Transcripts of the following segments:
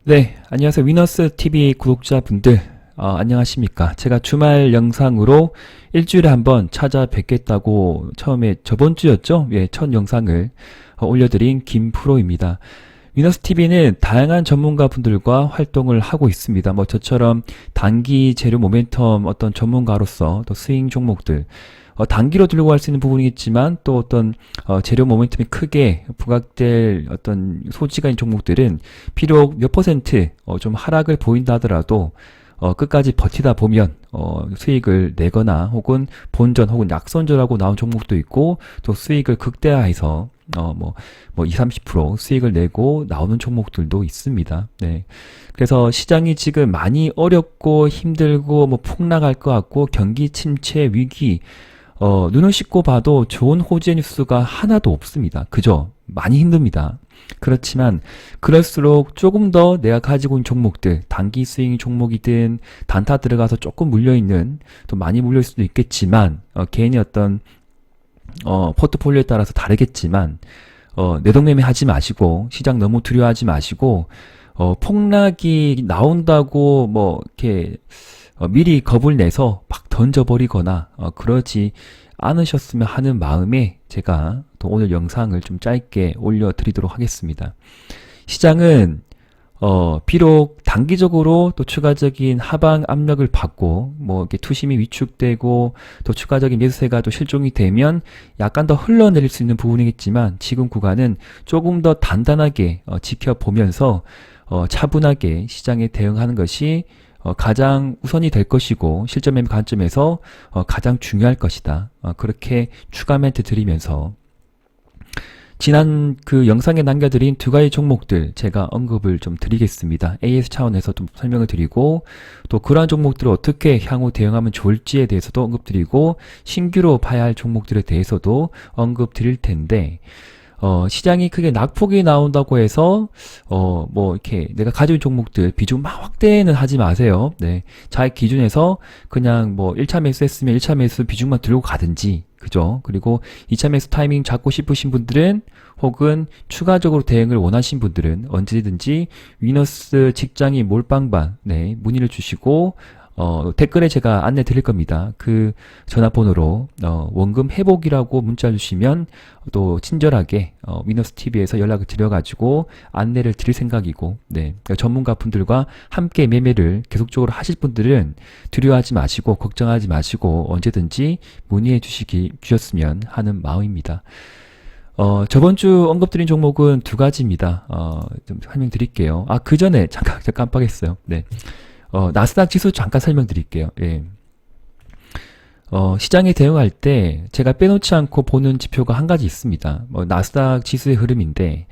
네, 안녕하세요. 위너스TV 구독자분들, 안녕하십니까. 제가 주말 영상으로 일주일에 한번 찾아뵙겠다고 처음에 저번 주였죠? 예, 첫 영상을 올려드린 김프로입니다. 위너스TV는 다양한 전문가분들과 활동을 하고 있습니다. 뭐 저처럼 단기 재료 모멘텀 어떤 전문가로서 또 스윙 종목들, 단기로 들고 갈 수 있는 부분이겠지만 또 어떤 재료 모멘텀이 크게 부각될 어떤 소지가 있는 종목들은 비록 몇 퍼센트 좀 하락을 보인다 하더라도 끝까지 버티다 보면 수익을 내거나 혹은 본전 혹은 약손절하고 나온 종목도 있고 또 수익을 극대화해서 20, 30% 수익을 내고 나오는 종목들도 있습니다. 네. 그래서 시장이 지금 많이 어렵고 힘들고 뭐 폭락할 것 같고 경기 침체 위기 눈을 씻고 봐도 좋은 호재 뉴스가 하나도 없습니다. 그죠? 많이 힘듭니다. 그렇지만 그럴수록 조금 더 내가 가지고 있는 종목들, 단기 스윙 종목이든 단타 들어가서 조금 물려있는, 또 많이 물려있을 수도 있겠지만 개인의 어떤 포트폴리오에 따라서 다르겠지만 내동매매 하지 마시고 시장 너무 두려워하지 마시고 폭락이 나온다고 뭐 이렇게 미리 겁을 내서 막 던져버리거나 그러지 않으셨으면 하는 마음에 제가 또 오늘 영상을 좀 짧게 올려드리도록 하겠습니다. 시장은 비록 단기적으로 또 추가적인 하방 압력을 받고 뭐 이렇게 투심이 위축되고 또 추가적인 매수세가 또 실종이 되면 약간 더 흘러내릴 수 있는 부분이겠지만 지금 구간은 조금 더 단단하게 지켜보면서 차분하게 시장에 대응하는 것이 가장 우선이 될 것이고 실전 매매 관점에서 가장 중요할 것이다. 그렇게 추가 멘트 드리면서 지난 그 영상에 남겨드린 두 가지 종목들 제가 언급을 좀 드리겠습니다. AS 차원에서 좀 설명을 드리고 또 그러한 종목들을 어떻게 향후 대응하면 좋을지에 대해서도 언급드리고 신규로 봐야 할 종목들에 대해서도 언급 드릴 텐데 시장이 크게 낙폭이 나온다고 해서, 뭐, 이렇게 내가 가지고 있는 종목들 비중 막 확대는 하지 마세요. 네. 자기 기준에서 그냥 뭐 1차 매수 했으면 1차 매수 비중만 들고 가든지, 그죠? 그리고 2차 매수 타이밍 잡고 싶으신 분들은 혹은 추가적으로 대응을 원하신 분들은 언제든지 위너스 직장이 몰빵반, 네, 문의를 주시고, 댓글에 제가 안내 드릴 겁니다. 그 전화번호로 원금 회복이라고 문자 주시면 또 친절하게 위너스TV에서 연락을 드려가지고 안내를 드릴 생각이고, 네, 전문가 분들과 함께 매매를 계속적으로 하실 분들은 두려워하지 마시고 걱정하지 마시고 언제든지 문의해 주셨으면 하는 마음입니다. 저번 주 언급드린 종목은 두 가지입니다. 좀 설명드릴게요. 그 전에 잠깐 깜빡했어요. 네. 나스닥 지수 잠깐 설명드릴게요. 예. 시장에 대응할 때 제가 빼놓지 않고 보는 지표가 한 가지 있습니다. 나스닥 지수의 흐름인데,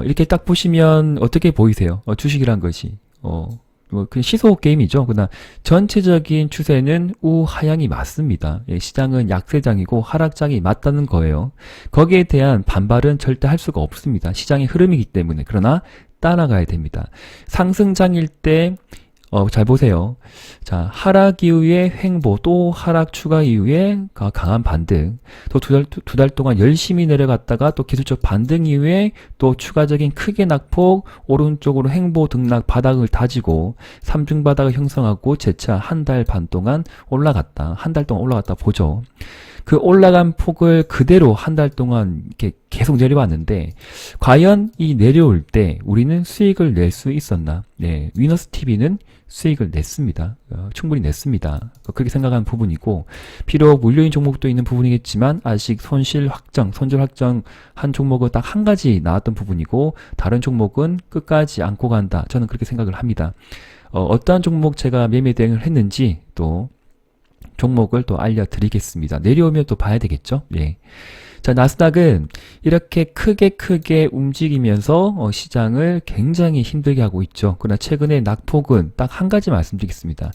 이렇게 딱 보시면 어떻게 보이세요? 주식이란 것이. 그냥 시소 게임이죠. 그러나 전체적인 추세는 우하향이 맞습니다. 예, 시장은 약세장이고 하락장이 맞다는 거예요. 거기에 대한 반발은 절대 할 수가 없습니다. 시장의 흐름이기 때문에. 그러나 따라가야 됩니다. 상승장일 때 잘 보세요. 자, 하락 이후에 횡보, 또 하락 추가 이후에 강한 반등, 또 두 달 동안 열심히 내려갔다가 또 기술적 반등 이후에 또 추가적인 크게 낙폭, 오른쪽으로 횡보 등락 바닥을 다지고 3중 바닥을 형성하고 재차 한 달 반 동안 올라갔다. 한 달 동안 올라갔다 보죠. 그 올라간 폭을 그대로 한 달 동안 이렇게 계속 내려왔는데 과연 이 내려올 때 우리는 수익을 낼 수 있었나? 네, 위너스TV는 수익을 냈습니다. 충분히 냈습니다. 그렇게 생각하는 부분이고 비록 물려인 종목도 있는 부분이겠지만 아직 손실 확정 한 종목은 딱 한 가지 나왔던 부분이고 다른 종목은 끝까지 안고 간다. 저는 그렇게 생각을 합니다. 어떠한 종목 제가 매매 대응을 했는지 또 종목을 또 알려드리겠습니다. 내려오면 또 봐야 되겠죠? 예. 자, 나스닥은 이렇게 크게 움직이면서 시장을 굉장히 힘들게 하고 있죠. 그러나 최근에 낙폭은 딱 한 가지 말씀드리겠습니다.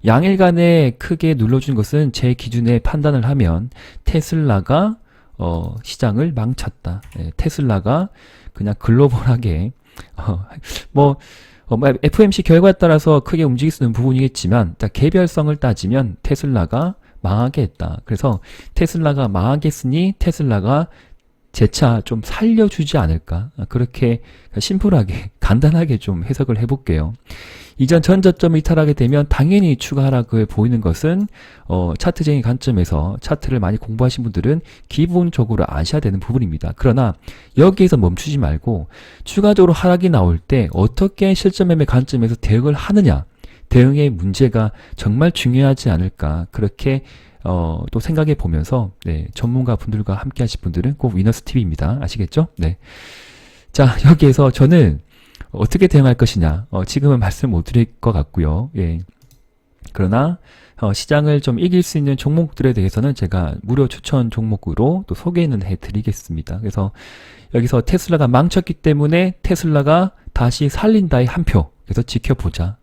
양일간에 크게 눌러준 것은 제 기준에 판단을 하면 테슬라가 시장을 망쳤다. 예, 테슬라가 그냥 글로벌하게 FOMC 결과에 따라서 크게 움직일 수 있는 부분이겠지만 개별성을 따지면 테슬라가 망하게 했다. 그래서 테슬라가 망하겠으니 테슬라가 제 차 좀 살려주지 않을까? 그렇게 심플하게, 간단하게 좀 해석을 해볼게요. 이전 전 저점을 이탈하게 되면 당연히 추가 하락을 보이는 것은 차트적인 관점에서 차트를 많이 공부하신 분들은 기본적으로 아셔야 되는 부분입니다. 그러나 여기에서 멈추지 말고 추가적으로 하락이 나올 때 어떻게 실전 매매 관점에서 대응을 하느냐, 대응의 문제가 정말 중요하지 않을까, 그렇게 또 생각해 보면서 네, 전문가 분들과 함께 하실 분들은 꼭 위너스 TV입니다. 아시겠죠? 네. 자, 여기에서 저는 어떻게 대응할 것이냐, 지금은 말씀 못 드릴 것 같고요. 예. 그러나 시장을 좀 이길 수 있는 종목들에 대해서는 제가 무료 추천 종목으로 또 소개는 해드리겠습니다. 그래서 여기서 테슬라가 망쳤기 때문에 테슬라가 다시 살린다의 한 표. 그래서 지켜보자.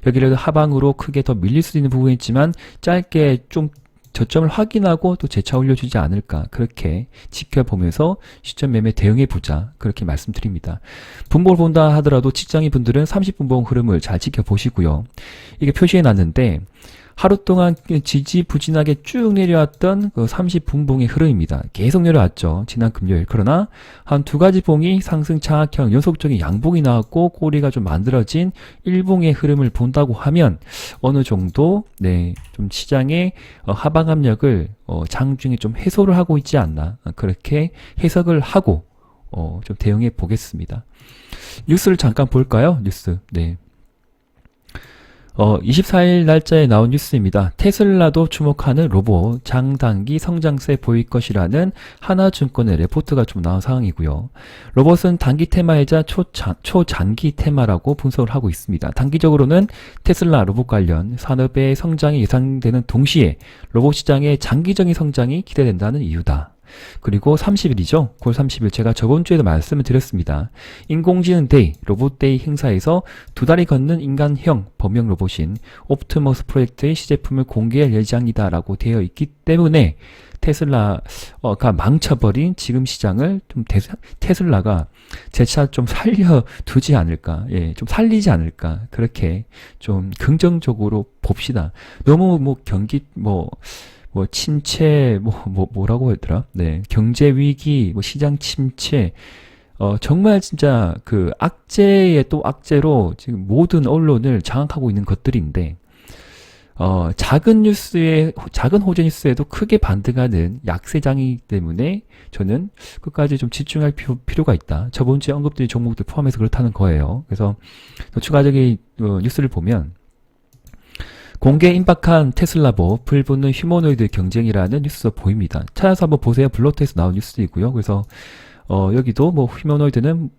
여기라도 하방으로 크게 더 밀릴 수 있는 부분이 있지만 짧게 좀 저점을 확인하고 또 재차 올려주지 않을까, 그렇게 지켜보면서 시점 매매 대응해보자, 그렇게 말씀드립니다. 분봉을 본다 하더라도 직장인 분들은 30분봉 흐름을 잘 지켜보시고요. 이게 표시해놨는데 하루 동안 지지부진하게 쭉 내려왔던 그 30분봉의 흐름입니다. 계속 내려왔죠, 지난 금요일. 그러나 한 두 가지 봉이 상승 장악형 연속적인 양봉이 나왔고 꼬리가 좀 만들어진 일봉의 흐름을 본다고 하면 어느 정도 네, 좀 시장의 하방 압력을 장중에 좀 해소를 하고 있지 않나, 그렇게 해석을 하고 좀 대응해 보겠습니다. 뉴스를 잠깐 볼까요? 뉴스. 네. 24일 날짜에 나온 뉴스입니다. 테슬라도 주목하는 로봇 장단기 성장세 보일 것이라는 하나증권의 레포트가 좀 나온 상황이고요. 로봇은 단기 테마이자 초장기 테마라고 분석을 하고 있습니다. 단기적으로는 테슬라 로봇 관련 산업의 성장이 예상되는 동시에 로봇 시장의 장기적인 성장이 기대된다는 이유다. 그리고 30일이죠. 9월 30일 제가 저번 주에도 말씀을 드렸습니다. 인공지능 데이, 로봇 데이 행사에서 두 다리 걷는 인간형 범용 로봇인 옵티머스 프로젝트의 시제품을 공개할 예정이다 라고 되어 있기 때문에 테슬라가 망쳐버린 지금 시장을 좀 테슬라가 재차 좀 살려두지 않을까, 예, 좀 살리지 않을까, 그렇게 좀 긍정적으로 봅시다. 너무 침체, 뭐라고 했더라? 네. 경제 위기, 시장 침체, 정말 진짜 그 악재에 또 악재로 지금 모든 언론을 장악하고 있는 것들인데, 작은 호재 뉴스에도 크게 반등하는 약세장이기 때문에 저는 끝까지 좀 집중할 필요가 있다. 저번 주에 언급드린 종목들 포함해서 그렇다는 거예요. 그래서 추가적인 뉴스를 보면, 공개 임박한 테슬라보 불붙는 휴머노이드 경쟁이라는 뉴스가 보입니다. 찾아서 한번 보세요. 블로그에서 나온 뉴스이고요. 그래서 여기도 휴머노이드는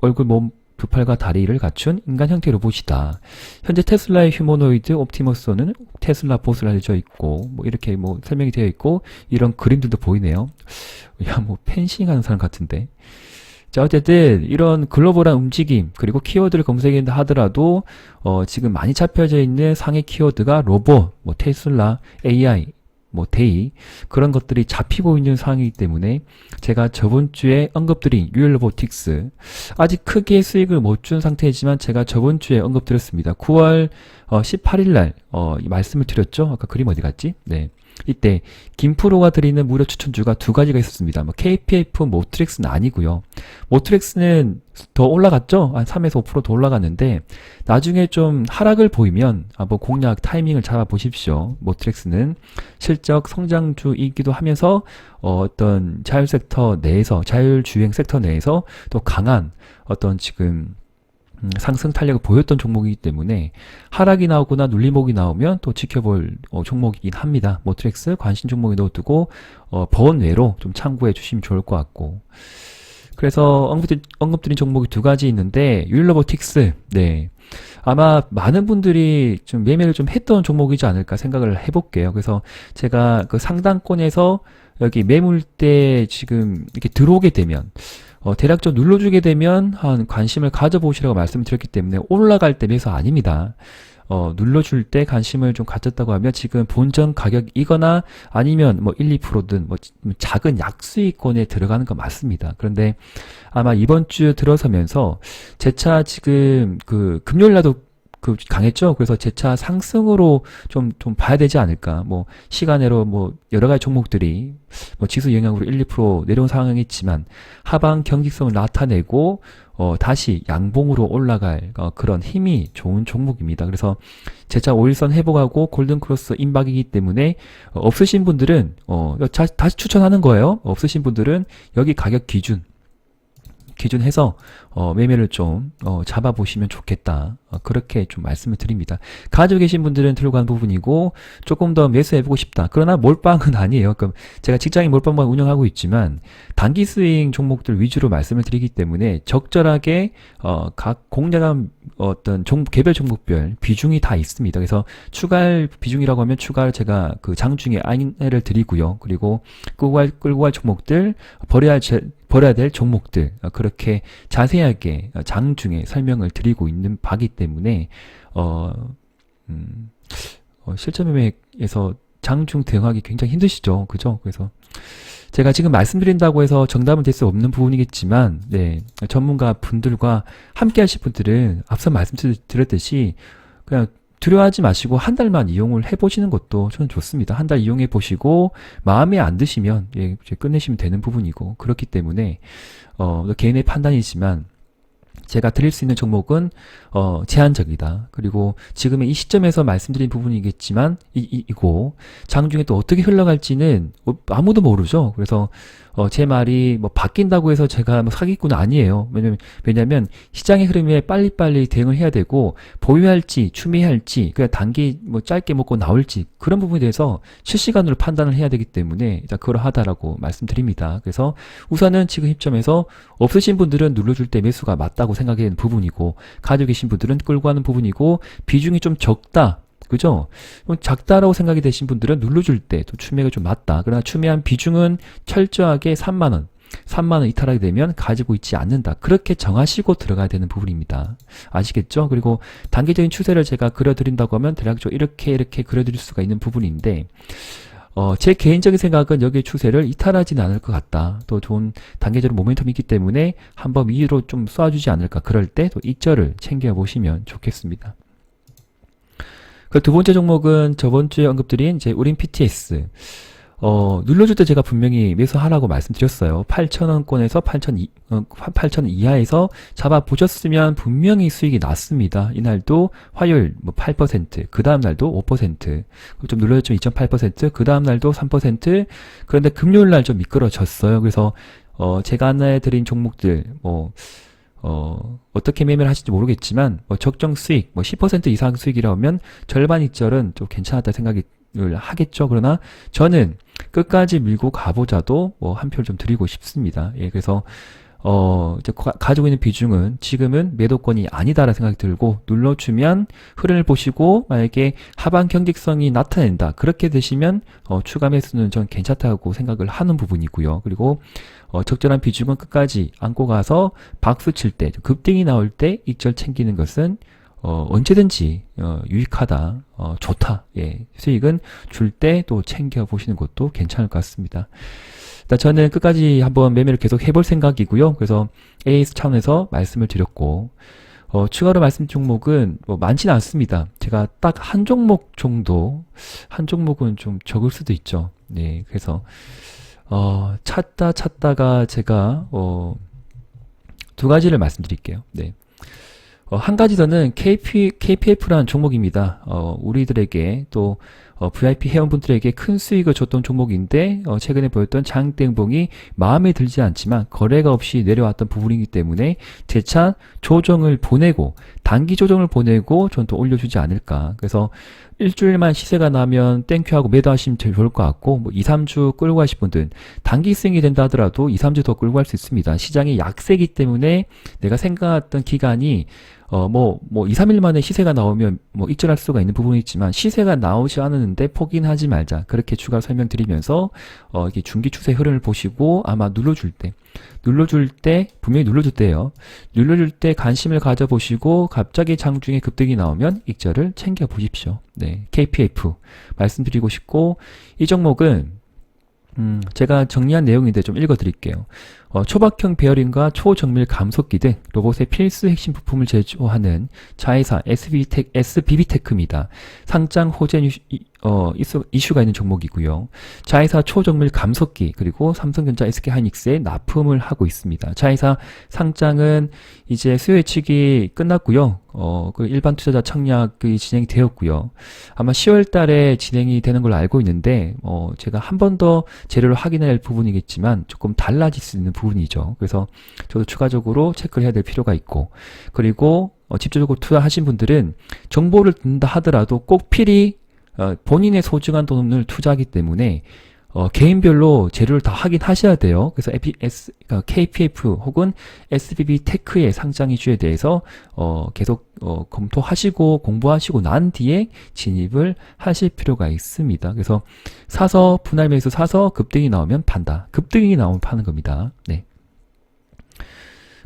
얼굴, 몸, 두 팔과 다리를 갖춘 인간 형태 로봇이다. 현재 테슬라의 휴머노이드 옵티머스는 테슬라 보스를 알려져 있고 이렇게 설명이 되어 있고 이런 그림들도 보이네요. 야, 펜싱하는 사람 같은데. 자, 어쨌든 이런 글로벌한 움직임 그리고 키워드를 검색한다 하더라도 지금 많이 잡혀져 있는 상위 키워드가 로봇, 테슬라, AI, 데이, 그런 것들이 잡히고 있는 상황이기 때문에 제가 저번 주에 언급드린 유얼로보틱스, 아직 크게 수익을 못 준 상태이지만 제가 저번 주에 언급드렸습니다. 9월 18일 날 말씀을 드렸죠. 아까 그림 어디 갔지? 네. 이때 김프로가 드리는 무료 추천주가 두 가지가 있었습니다. KPF 모트렉스는 아니고요. 모트렉스는 더 올라갔죠? 한 3에서 5% 더 올라갔는데 나중에 좀 하락을 보이면 한번 공략 타이밍을 잡아보십시오. 모트렉스는 실적 성장주이기도 하면서 어떤 자율 섹터 내에서, 자율주행 섹터 내에서 또 강한 어떤 지금 상승 탄력을 보였던 종목이기 때문에 하락이 나오거나 눌림목이 나오면 또 지켜볼 종목이긴 합니다. 모트렉스 관심 종목에 넣어두고 번외로 좀 참고해 주시면 좋을 것 같고, 그래서 언급드린 종목이 두 가지 있는데 유일로보틱스, 네, 아마 많은 분들이 좀 매매를 좀 했던 종목이지 않을까 생각을 해볼게요. 그래서 제가 그 상단권에서 여기 매물대 지금 이렇게 들어오게 되면 대략적으로 눌러주게 되면 한 관심을 가져보시라고 말씀드렸기 때문에 올라갈 때 매수 아닙니다. 눌러줄 때 관심을 좀 가졌다고 하면 지금 본전 가격이거나 아니면 1, 2%든 작은 약수익권에 들어가는 거 맞습니다. 그런데 아마 이번 주 들어서면서 재차 지금 그 금요일 날도 강했죠. 그래서 재차 상승으로 좀 봐야 되지 않을까. 뭐, 시간으로 뭐, 여러 가지 종목들이 뭐, 지수 영향으로 1, 2% 내려온 상황이 있지만, 하방 경직성을 나타내고, 다시 양봉으로 올라갈, 그런 힘이 좋은 종목입니다. 그래서 재차 5일선 회복하고 골든크로스 임박이기 때문에, 없으신 분들은, 다시 추천하는 거예요. 없으신 분들은 여기 가격 기준해서 매매를 좀 잡아보시면 좋겠다. 그렇게 좀 말씀을 드립니다. 가지고 계신 분들은 들고 간 부분이고 조금 더 매수해보고 싶다. 그러나 몰빵은 아니에요. 그럼 제가 직장인 몰빵만 운영하고 있지만 단기 스윙 종목들 위주로 말씀을 드리기 때문에 적절하게 각 공략한 어떤 개별 종목별 비중이 다 있습니다. 그래서 추가할 비중이라고 하면 추가를 제가 그 장중에 안내를 드리고요. 그리고 끌고 갈 종목들 버려야 될 종목들 그렇게 자세하게 장중에 설명을 드리고 있는 바기 때문에 실전 매매에서 장중 대응하기 굉장히 힘드시죠, 그죠? 그래서 제가 지금 말씀드린다고 해서 정답은 될 수 없는 부분이겠지만, 네, 전문가 분들과 함께 하실 분들은 앞서 말씀드렸듯이 그냥 두려워하지 마시고 한 달만 이용을 해보시는 것도 저는 좋습니다. 한 달 이용해 보시고 마음에 안 드시면 이제 끝내시면 되는 부분이고 그렇기 때문에 개인의 판단이지만 제가 드릴 수 있는 종목은 제한적이다. 그리고 지금의 이 시점에서 말씀드린 부분이겠지만 이고 장중에 또 어떻게 흘러갈지는 아무도 모르죠. 그래서 제 말이 뭐 바뀐다고 해서 제가 뭐 사기꾼은 아니에요. 왜냐면 시장의 흐름에 빨리빨리 대응을 해야 되고 보유할지 추미할지 그냥 단기 뭐 짧게 먹고 나올지 그런 부분에 대해서 실시간으로 판단을 해야 되기 때문에 일단 그러하다라고 말씀드립니다. 그래서 우선은 지금 시점에서 없으신 분들은 눌러줄 때 매수가 맞다고 생각하는 부분이고 가지고 계신 분들은 끌고 가는 부분이고 비중이 좀 적다. 그죠? 작다라고 생각이 되신 분들은 눌러줄 때 또 추매가 좀 맞다. 그러나 추매한 비중은 철저하게 3만원. 3만원 이탈하게 되면 가지고 있지 않는다. 그렇게 정하시고 들어가야 되는 부분입니다. 아시겠죠? 그리고 단기적인 추세를 제가 그려드린다고 하면 대략적으로 이렇게 그려드릴 수가 있는 부분인데 제 개인적인 생각은 여기의 추세를 이탈하지는 않을 것 같다. 또 좋은 단계적으로 모멘텀이 있기 때문에 한번 위로 좀 쏴주지 않을까. 그럴 때 또 익절을 챙겨보시면 좋겠습니다. 그 두 번째 종목은 저번 주에 언급드린 이제 우린 PTS. 눌러줄 때 제가 분명히 매수하라고 말씀드렸어요. 8,000원권에서 8,000원 이하에서 잡아보셨으면 분명히 수익이 났습니다. 이날도 화요일 뭐 8%, 그 다음 날도 5%, 좀 눌러줬죠. 2.8%, 그 다음 날도 3%, 그런데 금요일 날 좀 미끄러졌어요. 그래서 제가 안내해드린 종목들, 어떻게 매매를 하실지 모르겠지만, 적정 수익, 10% 이상 수익이라 하면 절반 익절은 좀 괜찮았다 생각을 하겠죠. 그러나 저는 끝까지 밀고 가보자도 한 표 좀 드리고 싶습니다. 예, 그래서, 이제 가지고 있는 비중은 지금은 매도권이 아니다라는 생각이 들고 눌러주면 흐름을 보시고 만약에 하방 경직성이 나타낸다. 그렇게 되시면, 추가 매수는 전 괜찮다고 생각을 하는 부분이고요. 그리고, 적절한 비중은 끝까지 안고 가서 박수 칠 때, 급등이 나올 때 익절 챙기는 것은 언제든지 유익하다, 좋다. 예, 수익은 줄 때 또 챙겨 보시는 것도 괜찮을 것 같습니다. 일단 저는 끝까지 한번 매매를 계속 해볼 생각이고요. 그래서 AS 차원에서 말씀을 드렸고 추가로 말씀 종목은 많지는 않습니다. 제가 딱 한 종목 정도, 한 종목은 좀 적을 수도 있죠. 네, 그래서 찾다가 제가 두 가지를 말씀드릴게요. 네. 한 가지 더는 KPF라는 종목입니다. 우리들에게 또 VIP 회원분들에게 큰 수익을 줬던 종목인데 최근에 보였던 장땡봉이 마음에 들지 않지만 거래가 없이 내려왔던 부분이기 때문에 재차 조정을 보내고 단기 조정을 보내고 전 또 올려주지 않을까. 그래서 일주일만 시세가 나면 땡큐하고 매도하시면 제일 좋을 것 같고 2, 3주 끌고 가실 분들은 단기 스윙이 된다 하더라도 2, 3주 더 끌고 갈 수 있습니다. 시장이 약세기 때문에 내가 생각했던 기간이 2, 3일 만에 시세가 나오면 익절할 수가 있는 부분이 있지만 시세가 나오지 않았는데 포기는 하지 말자. 그렇게 추가 설명드리면서 이게 중기 추세 흐름을 보시고 아마 눌러줄 때 분명히 눌러줄 때요. 눌러줄 때 관심을 가져보시고 갑자기 장중에 급등이 나오면 익절을 챙겨 보십시오. 네, KPF 말씀드리고 싶고 이 종목은 제가 정리한 내용인데 좀 읽어드릴게요. 초박형 베어링과 초정밀 감속기 등 로봇의 필수 핵심 부품을 제조하는 자회사 SBB테크입니다. 상장 호재 이슈가 있는 종목이고요. 자회사 초정밀 감속기 그리고 삼성전자 SK하이닉스에 납품을 하고 있습니다. 자회사 상장은 이제 수요 예측이 끝났고요. 그 일반 투자자 청약이 진행이 되었고요. 아마 10월 달에 진행이 되는 걸로 알고 있는데 제가 한 번 더 재료를 확인해야 할 부분이겠지만 조금 달라질 수 있는 부분이죠. 그래서 저도 추가적으로 체크를 해야 될 필요가 있고, 그리고 집중적으로 투자하신 분들은 정보를 듣는다 하더라도 꼭 필히 본인의 소중한 돈을 투자하기 때문에 개인별로 재료를 다 확인하셔야 돼요. 그래서 KPF 혹은 SBB 테크의 상장 이슈에 대해서 계속 검토하시고 공부하시고 난 뒤에 진입을 하실 필요가 있습니다. 그래서 사서 분할 매수 사서 급등이 나오면 판다. 급등이 나오면 파는 겁니다. 네.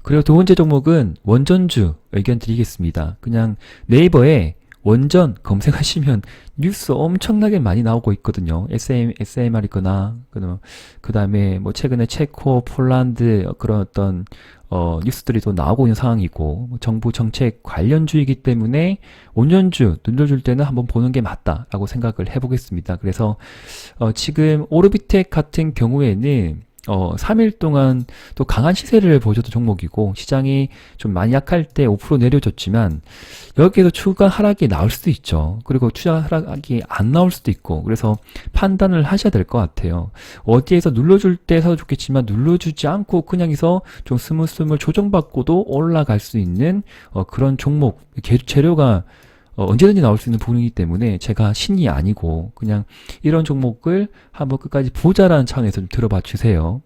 그리고 두 번째 종목은 원전주 의견 드리겠습니다. 그냥 네이버에 원전 검색하시면 뉴스 엄청나게 많이 나오고 있거든요. SMR이거나, 그 다음에 뭐 최근에 체코, 폴란드 그런 어떤, 뉴스들이 또 나오고 있는 상황이고, 정부 정책 관련주이기 때문에 원전주 눌러줄 때는 한번 보는 게 맞다라고 생각을 해보겠습니다. 그래서, 지금 오르비텍 같은 경우에는 3일 동안 또 강한 시세를 보여줬던 종목이고, 시장이 좀 많이 약할 때 5% 내려줬지만, 여기에도 추가 하락이 나올 수도 있죠. 그리고 추가 하락이 안 나올 수도 있고, 그래서 판단을 하셔야 될 것 같아요. 어디에서 눌러줄 때 사도 좋겠지만, 눌러주지 않고 그냥 해서 좀 스물스물 조정받고도 올라갈 수 있는 그런 종목, 재료가 언제든지 나올 수 있는 부분이기 때문에 제가 신이 아니고 그냥 이런 종목을 한번 끝까지 보자라는 차원에서 좀 들어봐 주세요.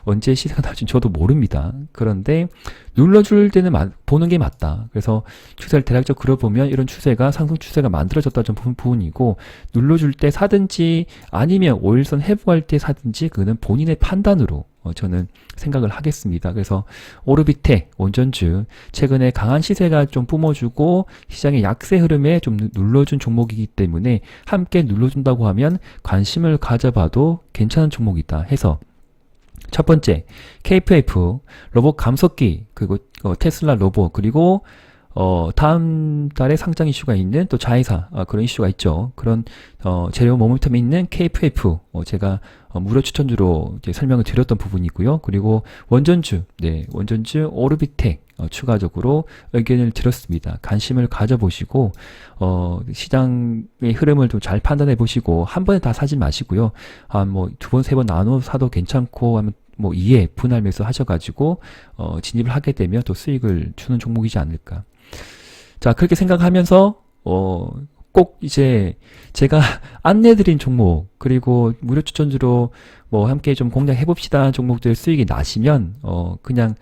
언제 시세가 나올지 저도 모릅니다. 그런데 눌러줄 때는 보는 게 맞다. 그래서 추세를 대략적으로 그려보면 이런 추세가 상승 추세가 만들어졌다 좀 부분이고, 눌러줄 때 사든지 아니면 5일선 회복할 때 사든지 그는 본인의 판단으로 저는 생각을 하겠습니다. 그래서 오르비텍 원전주 최근에 강한 시세가 좀 뿜어주고 시장의 약세 흐름에 좀 눌러준 종목이기 때문에 함께 눌러준다고 하면 관심을 가져봐도 괜찮은 종목이다 해서, 첫 번째 KPF 로봇 감속기, 그리고 테슬라 로봇, 그리고 다음 달에 상장 이슈가 있는 또 자회사, 그런 이슈가 있죠. 그런, 재료 모멘텀이 있는 KPF, 제가, 무료 추천주로 이제 설명을 드렸던 부분이고요. 그리고 원전주, 네, 원전주 오르비텍, 추가적으로 의견을 드렸습니다. 관심을 가져보시고, 시장의 흐름을 좀 잘 판단해 보시고, 한 번에 다 사지 마시고요. 뭐, 두 번, 세 번 나눠 사도 괜찮고, 하면 뭐, 2회 분할 매수 하셔가지고, 진입을 하게 되면 또 수익을 주는 종목이지 않을까. 자, 그렇게 생각하면서, 꼭 이제 제가 안내드린 종목, 그리고 무료 추천주로 뭐 함께 좀 공략해봅시다 종목들 수익이 나시면, 그냥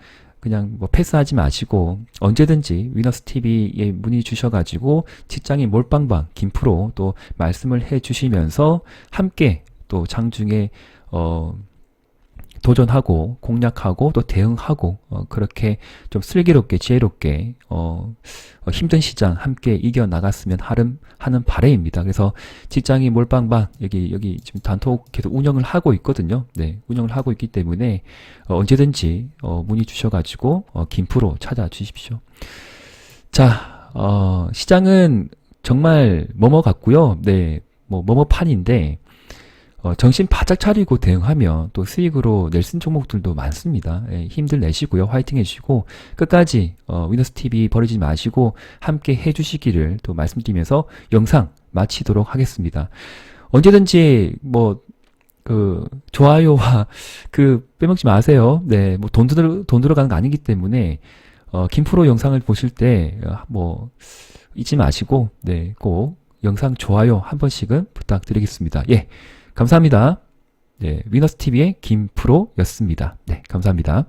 뭐 패스하지 마시고 언제든지 위너스TV에 문의 주셔가지고 직장인 몰빵방 김프로 또 말씀을 해주시면서 함께 또 장중에, 도전하고 공략하고 또 대응하고 그렇게 좀 슬기롭게 지혜롭게 힘든 시장 함께 이겨 나갔으면 하는 바람입니다. 그래서 직장인 몰빵방 여기 지금 단톡 계속 운영을 하고 있거든요. 네, 운영을 하고 있기 때문에 언제든지 문의 주셔가지고 김프로 찾아주십시오. 자, 시장은 정말 뭐뭐 같고요. 네, 뭐 뭐뭐판인데. 정신 바짝 차리고 대응하면 또 수익으로 낼 수 있는 종목들도 많습니다. 예, 힘들 내시고요. 화이팅 해주시고 끝까지 위너스TV 버리지 마시고 함께 해주시기를 또 말씀드리면서 영상 마치도록 하겠습니다. 언제든지 뭐 좋아요와 빼먹지 마세요. 네, 뭐 돈 들어가는 거 아니기 때문에 김프로 영상을 보실 때 뭐 잊지 마시고, 네, 꼭 영상 좋아요 한 번씩은 부탁드리겠습니다. 예. 감사합니다. 네, 위너스TV의 김프로였습니다. 네, 감사합니다.